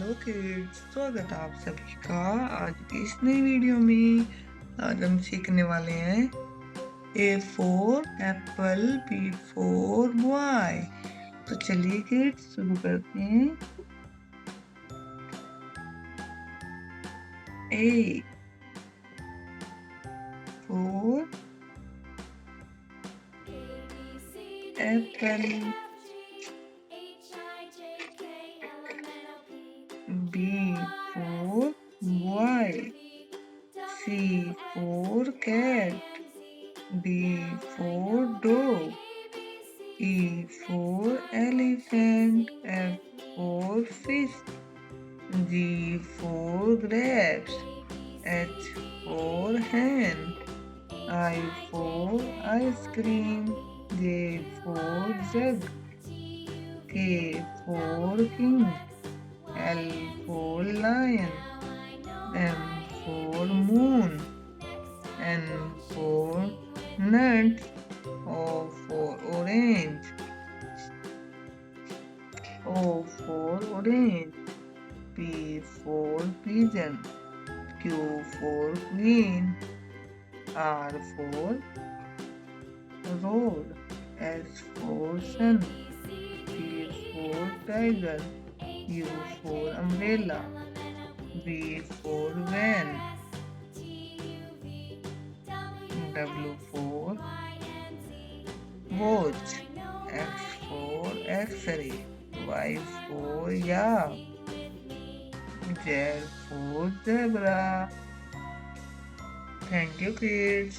Hello kids, स्वागत है आप सभी का आज की इस नई वीडियो में। आज हम सीखने वाले हैं A for Apple, B for boy. तो चलिए किड्स शुरू करते हैं। A for Apple, B for boy, C for cat, D for dog, E for elephant, F for fish, G for grapes, H for hen, I for ice cream, J for jug, K for king, L for lion, M for moon, N for nuts, O for orange, O for orange, P for pigeon, Q for queen, R for road, S for sun, T for tiger, U for umbrella, V for van, W for watch, X for X-ray, Y for yak, Z for zebra. Thank you, kids.